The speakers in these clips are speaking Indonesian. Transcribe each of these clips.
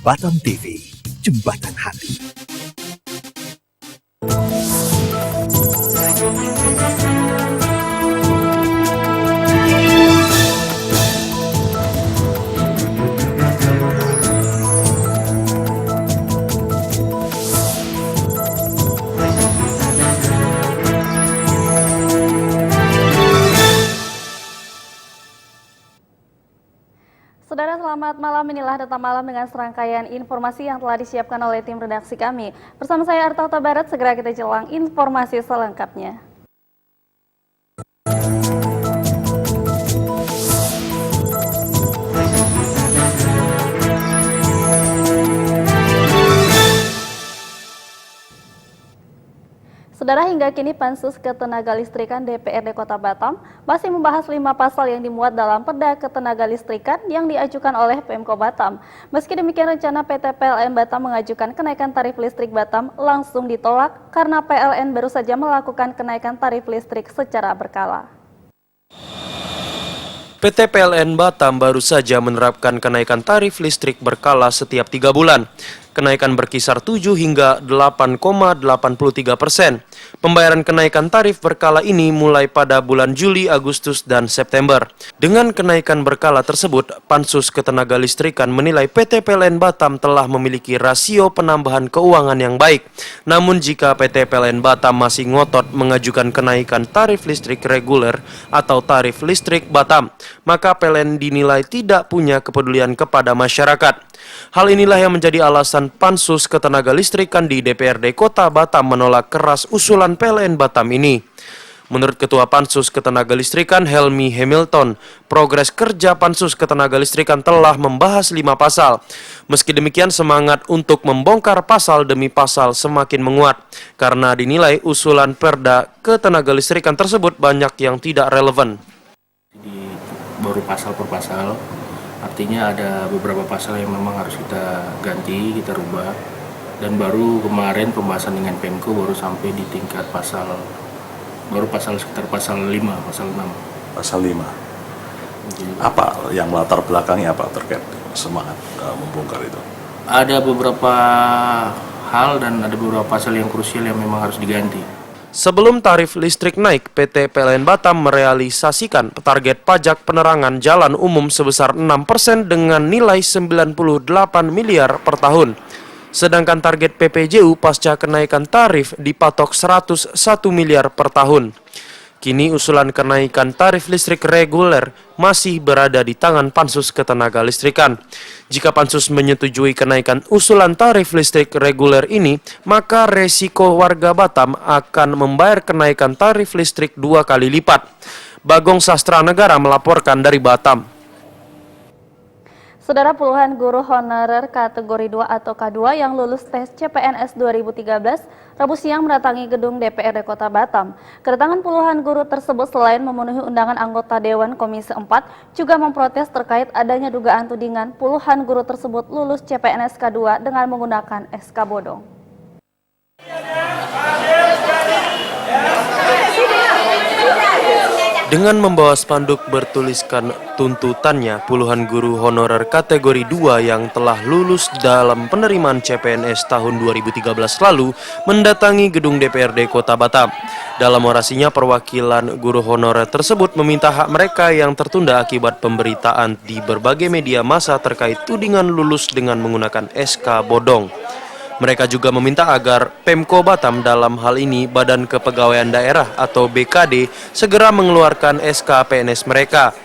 Batam TV, Jembatan Hati. Saudara, selamat malam. Inilah Data Malam dengan serangkaian informasi yang telah disiapkan oleh tim redaksi kami. Bersama saya Arta Barat, segera kita jelang informasi selengkapnya. Saudara, hingga kini Pansus Ketenagalistrikan DPRD Kota Batam masih membahas 5 pasal yang dimuat dalam Perda Ketenagalistrikan yang diajukan oleh Pemko Batam. Meski demikian, rencana PT PLN Batam mengajukan kenaikan tarif listrik Batam langsung ditolak karena PLN baru saja melakukan kenaikan tarif listrik secara berkala. PT PLN Batam baru saja menerapkan kenaikan tarif listrik berkala setiap 3 bulan. Kenaikan berkisar 7 hingga 8,83%. Pembayaran kenaikan tarif berkala ini mulai pada bulan Juli, Agustus, dan September. Dengan kenaikan berkala tersebut, Pansus Ketenagalistrikan menilai PT PLN Batam telah memiliki rasio penambahan keuangan yang baik. Namun jika PT PLN Batam masih ngotot mengajukan kenaikan tarif listrik reguler atau tarif listrik Batam, maka PLN dinilai tidak punya kepedulian kepada masyarakat. Hal inilah yang menjadi alasan Pansus Ketenagalistrikan di DPRD Kota Batam menolak keras usulan PLN Batam ini. Menurut Ketua Pansus Ketenagalistrikan Helmi Hamilton, progres kerja Pansus Ketenagalistrikan telah membahas 5 pasal. Meski demikian, semangat untuk membongkar pasal demi pasal semakin menguat, karena dinilai usulan Perda Ketenagalistrikan tersebut banyak yang tidak relevan. Baru pasal per pasal, artinya ada beberapa pasal yang memang harus kita ganti, kita rubah. Dan baru kemarin pembahasan dengan Pemko baru sampai di tingkat pasal, baru sekitar pasal 5, pasal 6. Pasal 5. Apa yang latar belakangnya apa terkait semangat membongkar itu? Ada beberapa hal dan ada beberapa pasal yang krusial yang memang harus diganti. Sebelum tarif listrik naik, PT PLN Batam merealisasikan target pajak penerangan jalan umum sebesar 6% dengan nilai 98 miliar per tahun. Sedangkan target PPJU pasca kenaikan tarif dipatok 101 miliar per tahun. Kini usulan kenaikan tarif listrik reguler masih berada di tangan Pansus Ketenagalistrikan. Jika Pansus menyetujui kenaikan usulan tarif listrik reguler ini, maka resiko warga Batam akan membayar kenaikan tarif listrik 2 kali lipat. Bagong Sastra Negara melaporkan dari Batam. Saudara, puluhan guru honorer kategori 2 atau K2 yang lulus tes CPNS 2013 Rabu siang mendatangi gedung DPRD Kota Batam. Kedatangan puluhan guru tersebut selain memenuhi undangan anggota Dewan Komisi 4, juga memprotes terkait adanya dugaan tudingan puluhan guru tersebut lulus CPNS K2 dengan menggunakan SK bodong. Dengan membawa spanduk bertuliskan tuntutannya, puluhan guru honorer kategori 2 yang telah lulus dalam penerimaan CPNS tahun 2013 lalu mendatangi gedung DPRD Kota Batam. Dalam orasinya, perwakilan guru honorer tersebut meminta hak mereka yang tertunda akibat pemberitaan di berbagai media massa terkait tudingan lulus dengan menggunakan SK bodong. Mereka juga meminta agar Pemko Batam, dalam hal ini Badan Kepegawaian Daerah atau BKD, segera mengeluarkan SK PNS mereka.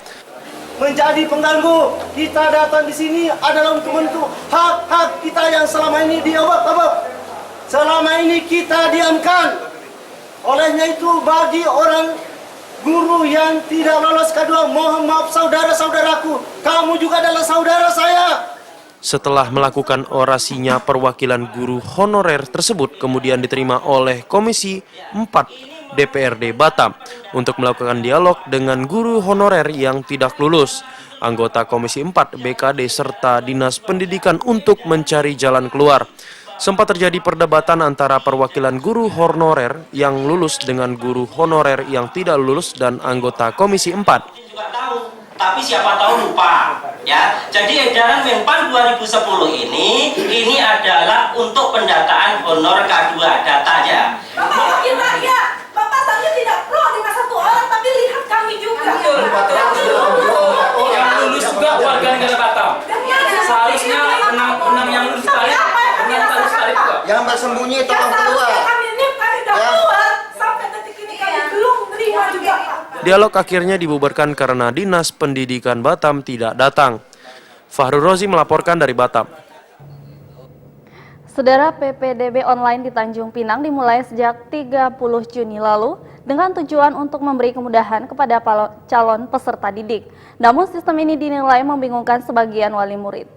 Menjadi pengganggu, kita datang di sini adalah untuk menuntut hak-hak kita yang selama ini diobok-obok. Selama ini kita diamkan. Olehnya itu bagi orang guru yang tidak lolos K2, mohon maaf saudara-saudaraku, kamu juga adalah saudara saya. Setelah melakukan orasinya, perwakilan guru honorer tersebut kemudian diterima oleh Komisi 4 DPRD Batam untuk melakukan dialog dengan guru honorer yang tidak lulus, anggota Komisi 4 BKD serta Dinas Pendidikan untuk mencari jalan keluar. Sempat terjadi perdebatan antara perwakilan guru honorer yang lulus dengan guru honorer yang tidak lulus dan anggota Komisi 4. tapi siapa tahu lupa ya. Jadi edaran Menpan 2010 ini adalah untuk pendataan honor K2 datanya. Bapak wakil rakyat, Bapak saja tidak pro dengan satu orang, tapi lihat kami juga. Yang lulus juga warga negara Batam. Seharusnya enam yang lulus tadi, juga. Yang bersembunyi tolong keluar. Kami udah keluar, sampai detik ini kami belum terima juga. Dialog akhirnya dibubarkan karena Dinas Pendidikan Batam tidak datang. Fahru Rozi melaporkan dari Batam. Saudara, PPDB online di Tanjung Pinang dimulai sejak 30 Juni lalu dengan tujuan untuk memberi kemudahan kepada calon peserta didik. Namun sistem ini dinilai membingungkan sebagian wali murid.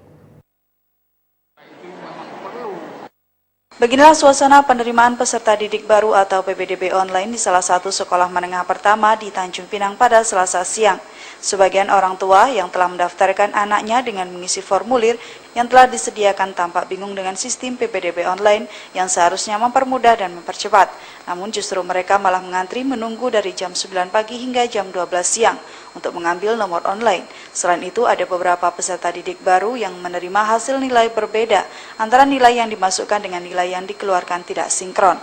Beginilah suasana penerimaan peserta didik baru atau PPDB online di salah satu sekolah menengah pertama di Tanjung Pinang pada Selasa siang. Sebagian orang tua yang telah mendaftarkan anaknya dengan mengisi formulir yang telah disediakan tampak bingung dengan sistem PPDB online yang seharusnya mempermudah dan mempercepat. Namun justru mereka malah mengantri menunggu dari jam 9 pagi hingga jam 12 siang untuk mengambil nomor online. Selain itu, ada beberapa peserta didik baru yang menerima hasil nilai berbeda antara nilai yang dimasukkan dengan nilai yang dikeluarkan tidak sinkron.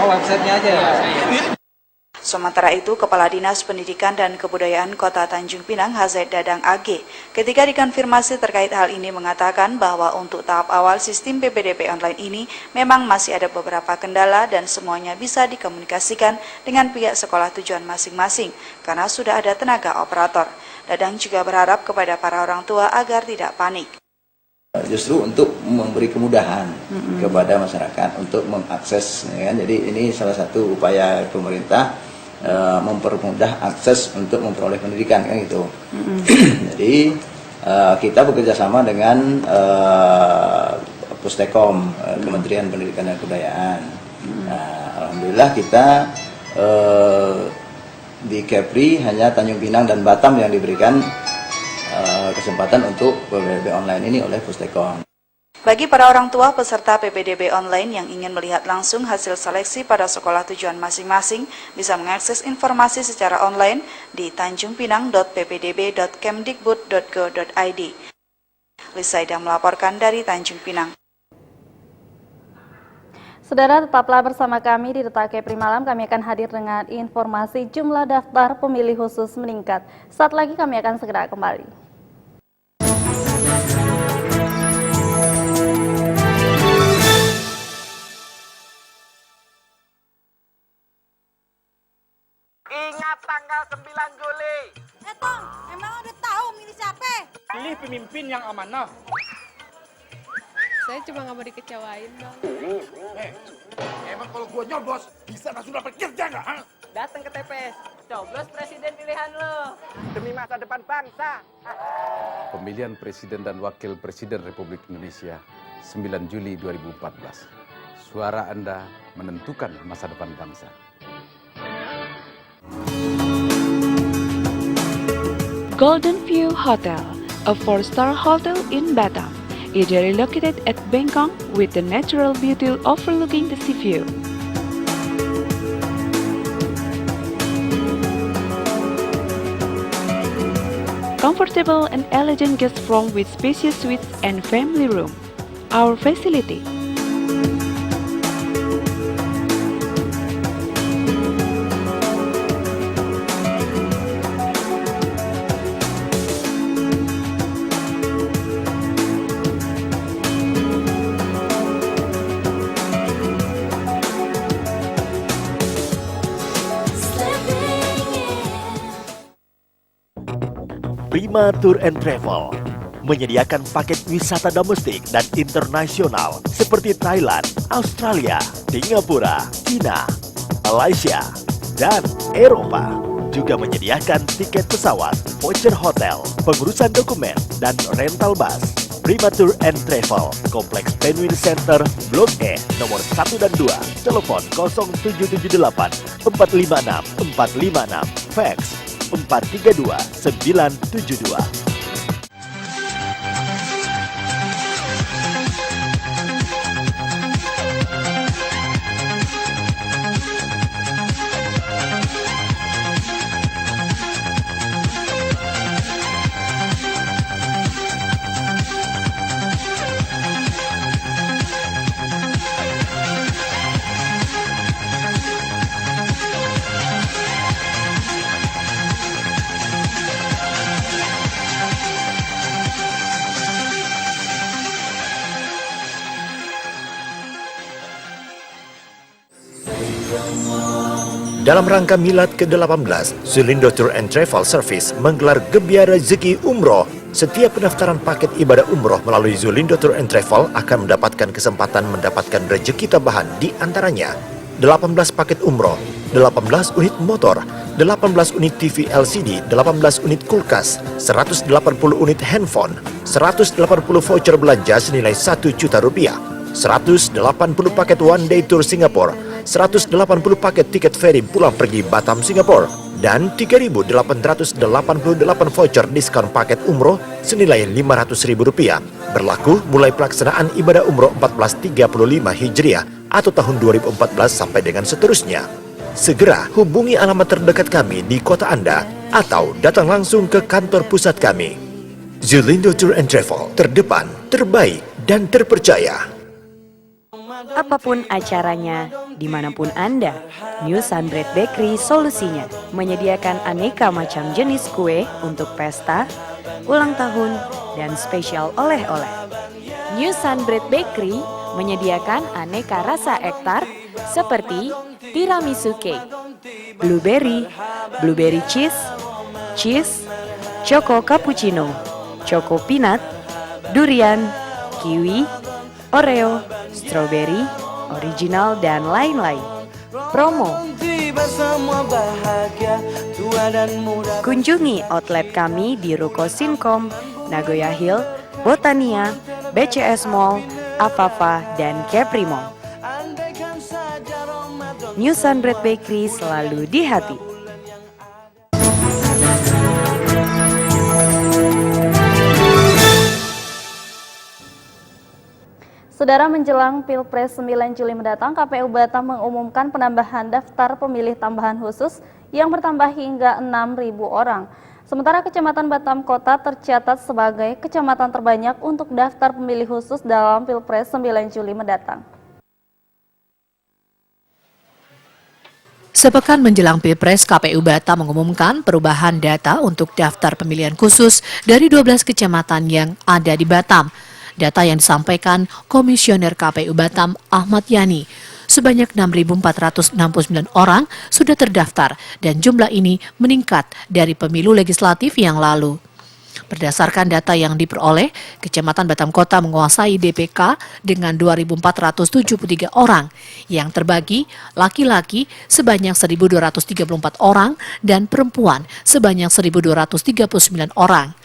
Websitenya aja. Sementara itu, Kepala Dinas Pendidikan dan Kebudayaan Kota Tanjung Pinang, Hazaid Dadang AG, ketika dikonfirmasi terkait hal ini mengatakan bahwa untuk tahap awal sistem PPDB online ini memang masih ada beberapa kendala dan semuanya bisa dikomunikasikan dengan pihak sekolah tujuan masing-masing karena sudah ada tenaga operator. Dadang juga berharap kepada para orang tua agar tidak panik. Justru untuk memberi kemudahan kepada masyarakat untuk mengakses, ya kan? Jadi ini salah satu upaya pemerintah mempermudah akses untuk memperoleh pendidikan, kan gitu. Jadi kita bekerja sama dengan Pustekom, Kementerian Pendidikan dan Kebudayaan. Alhamdulillah kita di Kepri hanya Tanjung Pinang dan Batam yang diberikan kesempatan untuk PPDB online ini oleh Pustekom. Bagi para orang tua peserta PPDB online yang ingin melihat langsung hasil seleksi pada sekolah tujuan masing-masing, bisa mengakses informasi secara online di tanjungpinang.ppdb.kemdikbud.go.id. Lisaida melaporkan dari Tanjung Pinang. Saudara, tetaplah bersama kami di Detak Kepri Malam. Kami akan hadir dengan informasi jumlah daftar pemilih khusus meningkat. Saat lagi kami akan segera kembali. Ingat tanggal 9 Juli. Tong, emang udah tahu milih siapa? Pilih pemimpin yang amanah. Saya cuma nggak mau dikecewain, Bang. Emang kalau gua nyoblos, bisa langsung dapat kerja nggak? Datang ke TPS, coblos presiden pilihan lo. Demi masa depan bangsa. Pemilihan Presiden dan Wakil Presiden Republik Indonesia 9 Juli 2014. Suara Anda menentukan masa depan bangsa. Golden View Hotel, a 4-star hotel in Batam, ideally located at Bengkong with the natural beauty overlooking the sea view. Comfortable and elegant guest room with spacious suites and family room. Our facility. Prima Tour and Travel menyediakan paket wisata domestik dan internasional seperti Thailand, Australia, Singapura, China, Malaysia, dan Eropa. Juga menyediakan tiket pesawat, voucher hotel, pengurusan dokumen, dan rental bus. Prima Tour and Travel, Kompleks Penguin Center, Blok E, nomor 1 dan 2, telepon 0778 456 456, fax 432 972. Dalam rangka Milad ke-18, Zulindo Tour and Travel Service menggelar Gebiar Rezeki Umroh. Setiap pendaftaran paket ibadah umroh melalui Zulindo Tour and Travel akan mendapatkan kesempatan mendapatkan rezeki tambahan, di antaranya 18 paket umroh, 18 unit motor, 18 unit TV LCD, 18 unit kulkas, 180 unit handphone, 180 voucher belanja senilai 1 juta rupiah, 180 paket one day tour Singapura, 180 paket tiket feri pulang pergi Batam Singapura, dan 3.888 voucher diskon paket umroh senilai Rp500.000, berlaku mulai pelaksanaan ibadah umroh 1435 Hijriah atau tahun 2014 sampai dengan seterusnya. Segera hubungi alamat terdekat kami di kota Anda atau datang langsung ke kantor pusat kami. Zulindo Tour and Travel, terdepan, terbaik, dan terpercaya. Apapun acaranya, dimanapun Anda, New Sunbread Bakery solusinya menyediakan aneka macam jenis kue untuk pesta, ulang tahun, dan spesial oleh-oleh. New Sunbread Bakery menyediakan aneka rasa ektar seperti tiramisu cake, blueberry cheese, choco cappuccino, choco peanut, durian, kiwi, Oreo, strawberry, original, dan lain-lain. Promo. Kunjungi outlet kami di Ruko Sinkom, Nagoya Hill, Botania, BCS Mall, Afafa, dan Capri Mall. New Sunbread Bakery selalu di hati. Saudara, menjelang Pilpres 9 Juli mendatang, KPU Batam mengumumkan penambahan daftar pemilih tambahan khusus yang bertambah hingga 6.000 orang. Sementara Kecamatan Batam Kota tercatat sebagai kecamatan terbanyak untuk daftar pemilih khusus dalam Pilpres 9 Juli mendatang. Sepekan menjelang Pilpres, KPU Batam mengumumkan perubahan data untuk daftar pemilihan khusus dari 12 kecamatan yang ada di Batam. Data yang disampaikan Komisioner KPU Batam Ahmad Yani, sebanyak 6.469 orang sudah terdaftar dan jumlah ini meningkat dari pemilu legislatif yang lalu. Berdasarkan data yang diperoleh, Kecamatan Batam Kota menguasai DPK dengan 2.473 orang, yang terbagi laki-laki sebanyak 1.234 orang dan perempuan sebanyak 1.239 orang.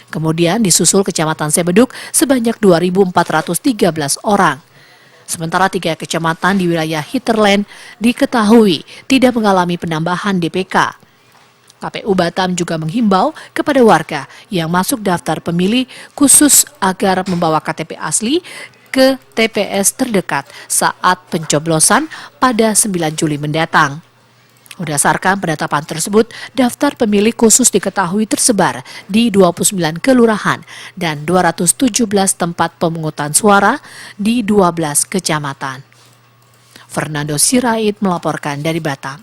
Kemudian disusul Kecamatan Sebeduk sebanyak 2.413 orang. Sementara 3 kecamatan di wilayah Hinterland diketahui tidak mengalami penambahan DPK. KPU Batam juga menghimbau kepada warga yang masuk daftar pemilih khusus agar membawa KTP asli ke TPS terdekat saat pencoblosan pada 9 Juli mendatang. Berdasarkan penetapan tersebut, daftar pemilih khusus diketahui tersebar di 29 kelurahan dan 217 tempat pemungutan suara di 12 kecamatan. Fernando Sirait melaporkan dari Batam.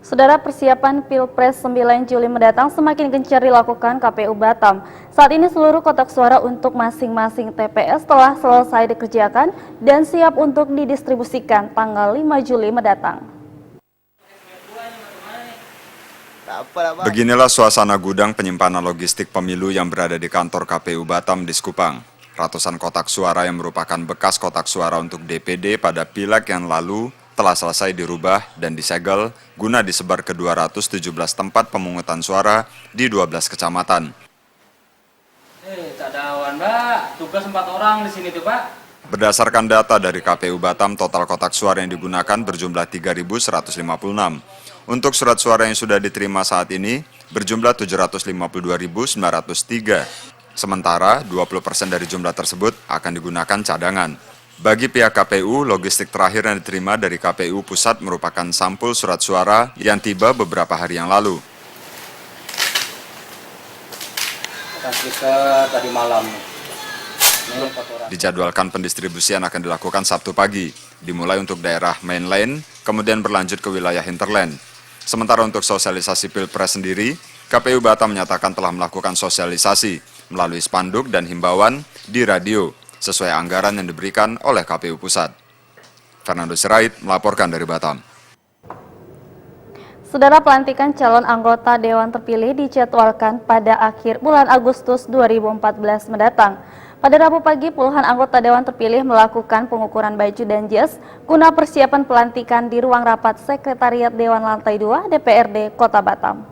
Saudara, persiapan Pilpres 9 Juli mendatang semakin gencar dilakukan KPU Batam. Saat ini seluruh kotak suara untuk masing-masing TPS telah selesai dikerjakan dan siap untuk didistribusikan tanggal 5 Juli mendatang. Beginilah suasana gudang penyimpanan logistik pemilu yang berada di kantor KPU Batam di Sekupang. Ratusan kotak suara yang merupakan bekas kotak suara untuk DPD pada pileg yang lalu telah selesai dirubah dan disegel guna disebar ke 217 tempat pemungutan suara di 12 kecamatan. Tak ada awan, Pak. Tugas 4 orang di sini tuh, Pak. Berdasarkan data dari KPU Batam, total kotak suara yang digunakan berjumlah 3.156. Untuk surat suara yang sudah diterima saat ini berjumlah 752.903. Sementara 20% dari jumlah tersebut akan digunakan cadangan. Bagi pihak KPU, logistik terakhir yang diterima dari KPU Pusat merupakan sampul surat suara yang tiba beberapa hari yang lalu. Kita tadi malam. Dijadwalkan pendistribusian akan dilakukan Sabtu pagi, dimulai untuk daerah Mainland, kemudian berlanjut ke wilayah Hinterland. Sementara untuk sosialisasi Pilpres sendiri, KPU Batam menyatakan telah melakukan sosialisasi melalui spanduk dan himbauan di radio, sesuai anggaran yang diberikan oleh KPU Pusat. Fernando Sirait melaporkan dari Batam. Saudara, pelantikan calon anggota Dewan terpilih dijadwalkan pada akhir bulan Agustus 2014 mendatang. Pada Rabu pagi, puluhan anggota Dewan terpilih melakukan pengukuran baju dan jas guna persiapan pelantikan di ruang rapat Sekretariat Dewan Lantai 2 DPRD Kota Batam.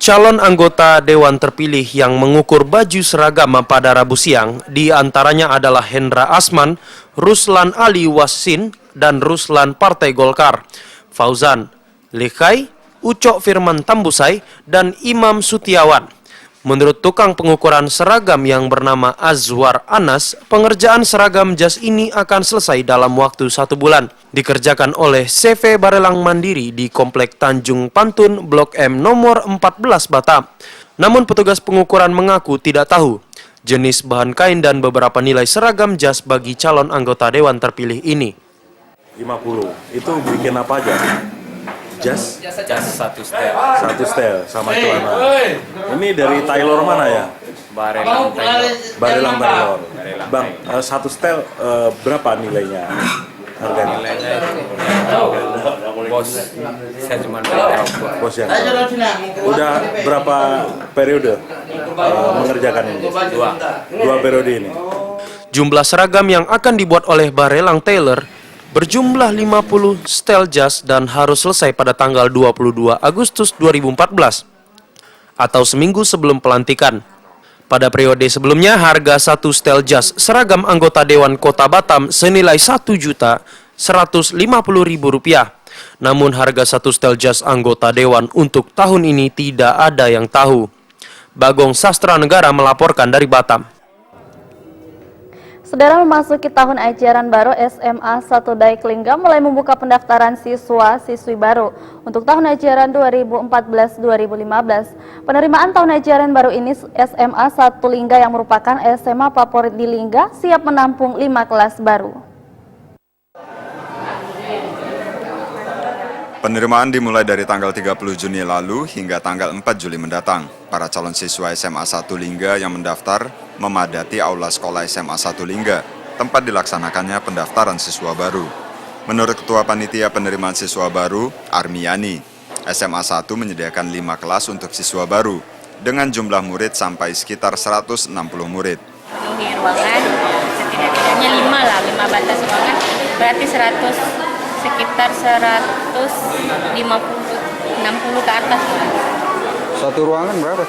Calon anggota Dewan terpilih yang mengukur baju seragam pada Rabu siang diantaranya adalah Hendra Asman, Ruslan Ali Wasin, dan Ruslan Partai Golkar, Fauzan Lekai, Ucok Firman Tambusai, dan Imam Sutiawan. Menurut tukang pengukuran seragam yang bernama Azwar Anas, pengerjaan seragam jas ini akan selesai dalam waktu 1 bulan. Dikerjakan oleh CV Barelang Mandiri di Komplek Tanjung Pantun, Blok M nomor 14 Batam. Namun petugas pengukuran mengaku tidak tahu jenis bahan kain dan beberapa nilai seragam jas bagi calon anggota Dewan terpilih ini. 50, itu bikin apa aja? Jas? Jas 1 setel. 1 setel sama celana. Ini dari tailor mana ya? Barelang Taylor. Barelang Tailor. Bang, 1 setel berapa nilainya? Harganya? Nilainya itu bos, saya cuma tahu. Bos yang tahu. Udah berapa periode mengerjakan ini? 2 periode ini. Jumlah seragam yang akan dibuat oleh Barelang Tailor berjumlah 50 setel jas dan harus selesai pada tanggal 22 Agustus 2014 atau seminggu sebelum pelantikan. Pada periode sebelumnya, harga 1 setel jas seragam anggota Dewan Kota Batam senilai Rp1.150.000. Namun harga 1 setel jas anggota Dewan untuk tahun ini tidak ada yang tahu. Bagong Sastra Negara melaporkan dari Batam. Saudara, memasuki tahun ajaran baru, SMA 1 Daiklingga mulai membuka pendaftaran siswa-siswi baru untuk tahun ajaran 2014-2015. Penerimaan tahun ajaran baru ini SMA 1 Lingga yang merupakan SMA favorit di Lingga siap menampung 5 kelas baru. Penerimaan dimulai dari tanggal 30 Juni lalu hingga tanggal 4 Juli mendatang. Para calon siswa SMA 1 Lingga yang mendaftar memadati aula sekolah SMA 1 Lingga, tempat dilaksanakannya pendaftaran siswa baru. Menurut Ketua Panitia Penerimaan Siswa Baru, Armiani, SMA 1 menyediakan 5 kelas untuk siswa baru, dengan jumlah murid sampai sekitar 160 murid. Penuhi ruangan, setidak-tidaknya 5 batas ruangan, berarti sekitar 150-60 ke atas. Satu ruangan berapa?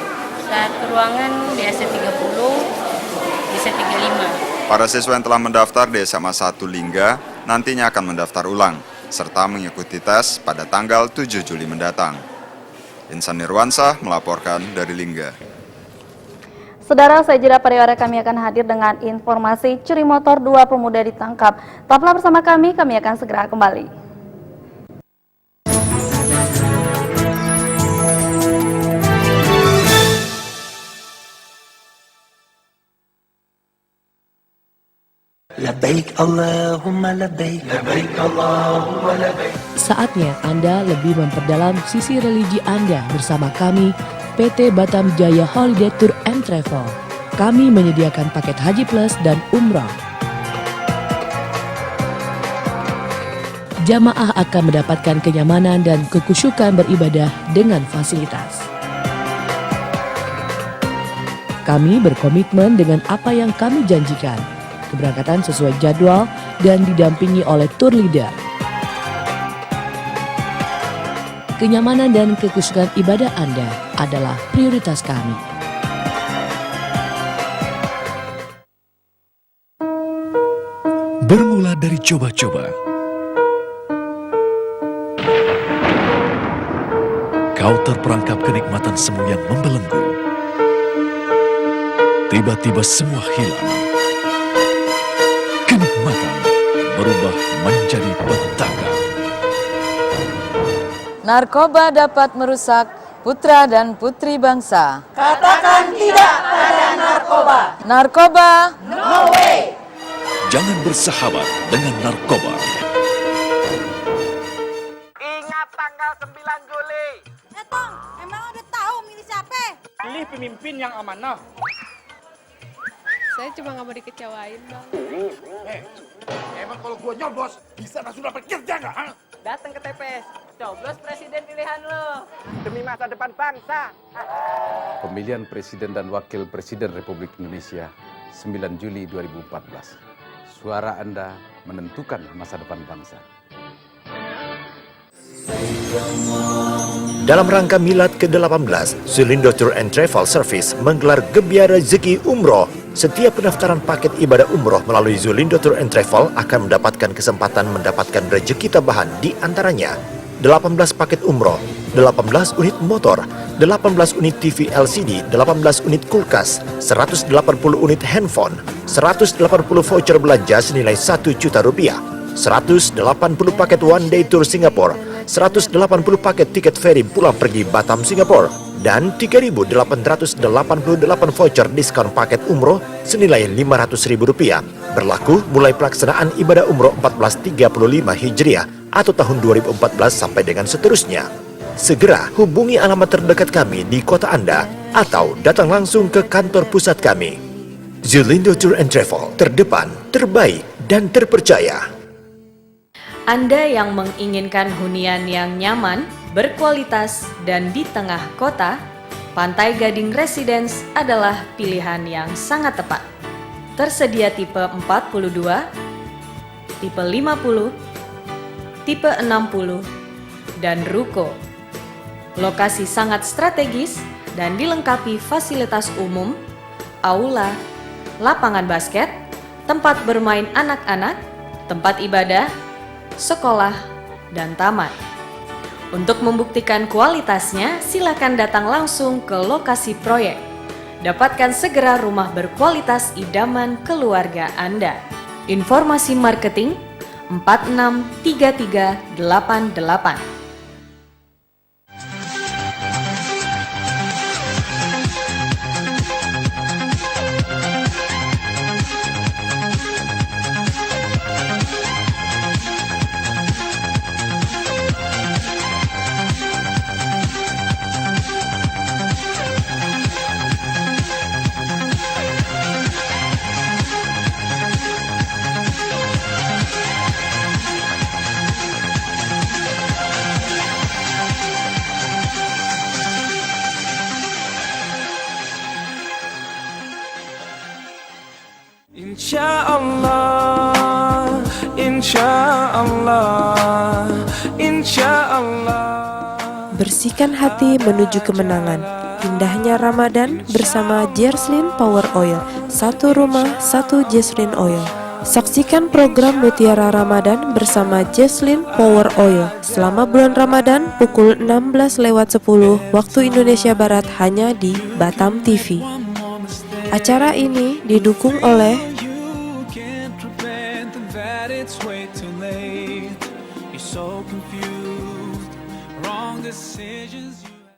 Satu ruangan biasa 30, bisa 35. Para siswa yang telah mendaftar di SMA 1 Lingga nantinya akan mendaftar ulang, serta mengikuti tes pada tanggal 7 Juli mendatang. Insan Nirwansyah melaporkan dari Lingga. Saudara, usai jeda pariwara kami akan hadir dengan informasi curi motor 2 pemuda ditangkap. Tetaplah bersama kami akan segera kembali. Labbaik Allahumma labbaik, labbaik Allahumma labbaik. Saatnya Anda lebih memperdalam sisi religi Anda bersama kami, PT Batam Jaya Holiday Tour and Travel. Kami menyediakan paket Haji Plus dan Umrah. Jamaah akan mendapatkan kenyamanan dan kekhusyukan beribadah dengan fasilitas. Kami berkomitmen dengan apa yang kami janjikan. Keberangkatan sesuai jadwal dan didampingi oleh tour leader. Kenyamanan dan kekhusyukan ibadah Anda adalah prioritas kami. Bermula dari coba-coba, kau terperangkap kenikmatan semu yang membelenggu. Tiba-tiba semua hilang. Kenikmatan berubah menjadi petaka. Narkoba dapat merusak putra dan putri bangsa. Katakan tidak pada narkoba. Narkoba, no way. Jangan bersahabat dengan narkoba. Ingat tanggal 9 Juli. Tong, emang udah tahu milih siapa? Pilih pemimpin yang amanah. Saya cuma nggak mau dikecewain, Bang. Emang kalau gua nyoblos, bisa langsung dapat kerja nggak? Ha? Datang ke TPS, coblos presiden pilihan lo. Demi masa depan bangsa. Pemilihan Presiden dan Wakil Presiden Republik Indonesia 9 Juli 2014. Suara Anda menentukan masa depan bangsa. Dalam rangka Milad ke-18, Zulindo Tour and Travel Service menggelar Gebiar Rezeki Umroh. Setiap pendaftaran paket ibadah umroh melalui Zulindo Tour and Travel akan mendapatkan kesempatan mendapatkan rezeki tambahan, di antaranya 18 paket umroh, 18 unit motor, 18 unit TV LCD, 18 unit kulkas, 180 unit handphone, 180 voucher belanja senilai 1 juta rupiah, 180 paket one day tour Singapura, 180 paket tiket feri pulang pergi Batam Singapura, dan 3.888 voucher diskon paket umroh senilai Rp500.000 berlaku mulai pelaksanaan ibadah umroh 1435 Hijriah atau tahun 2014 sampai dengan seterusnya. Segera hubungi alamat terdekat kami di kota Anda atau datang langsung ke kantor pusat kami. Zulindo Tour and Travel, terdepan, terbaik, dan terpercaya. Anda yang menginginkan hunian yang nyaman, berkualitas, dan di tengah kota, Pantai Gading Residence adalah pilihan yang sangat tepat. Tersedia tipe 42, tipe 50, tipe 60, dan ruko. Lokasi sangat strategis dan dilengkapi fasilitas umum, aula, lapangan basket, tempat bermain anak-anak, tempat ibadah, sekolah, dan taman. Untuk membuktikan kualitasnya, silakan datang langsung ke lokasi proyek. Dapatkan segera rumah berkualitas idaman keluarga Anda. Informasi marketing 463388. Insya Allah, insya Allah, insya Allah. Bersihkan hati menuju kemenangan. Indahnya Ramadan bersama Jerslyn Power Oil. Satu rumah, satu Jerslyn Oil. Saksikan program Mutiara Ramadan bersama Jerslyn Power Oil selama bulan Ramadan pukul 16:10 waktu Indonesia Barat hanya di Batam TV. Acara ini didukung oleh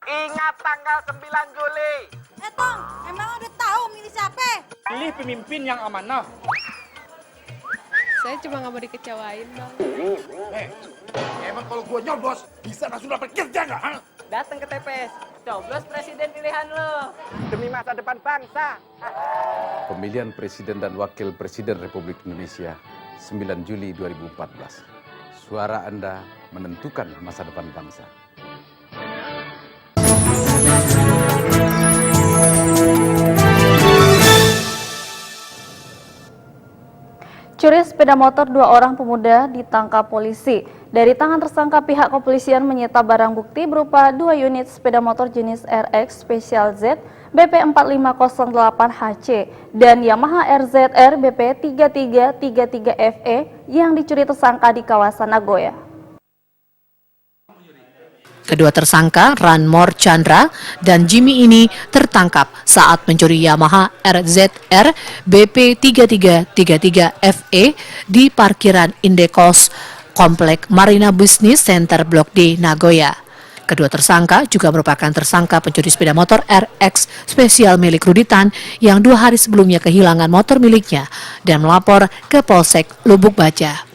Ingat tanggal 9 Juli. Tong, emang udah tahu milih siapa? Pilih pemimpin yang amanah. Saya cuma nggak mau dikecewain, Bang. Emang kalau gua nyoblos, bisa langsung dapat kerja nggak? Ha? Datang ke TPS, coblos presiden pilihan lo. Demi masa depan bangsa. Pemilihan Presiden dan Wakil Presiden Republik Indonesia 9 Juli 2014. Suara Anda menentukan masa depan bangsa. Curi sepeda motor 2 orang pemuda ditangkap polisi. Dari tangan tersangka, pihak kepolisian menyita barang bukti berupa 2 unit sepeda motor jenis RX Special Z BP 4508HC dan Yamaha RZR BP 3333FE yang dicuri tersangka di kawasan Nagoya. Kedua tersangka, Ranmor Chandra dan Jimmy ini tertangkap saat mencuri Yamaha RZR BP 3333FE di parkiran Indekos Komplek Marina Business Center Blok D, Nagoya. Kedua tersangka juga merupakan tersangka pencuri sepeda motor RX spesial milik Ruditan yang 2 hari sebelumnya kehilangan motor miliknya dan melapor ke Polsek Lubuk Baja.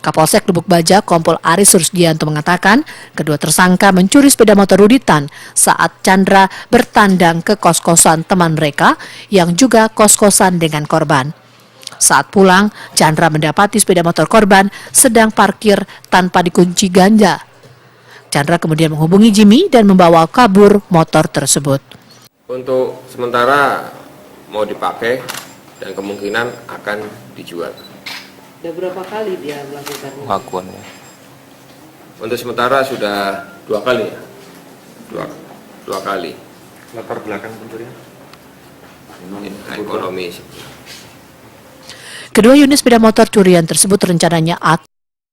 Kapolsek Lubuk Baja Kompol Aris Rusdianto mengatakan kedua tersangka mencuri sepeda motor Ruditan saat Chandra bertandang ke kos-kosan teman mereka yang juga kos-kosan dengan korban. Saat pulang, Chandra mendapati sepeda motor korban sedang parkir tanpa dikunci ganja. Chandra kemudian menghubungi Jimmy dan membawa kabur motor tersebut. Untuk sementara mau dipakai dan kemungkinan akan dijual. Udah berapa kali dia melakukan pengakuannya? Untuk sementara sudah 2 kali ya. Dua kali. Latar belakang pencurian? Ekonomi. Kedua unit sepeda motor curian tersebut rencananya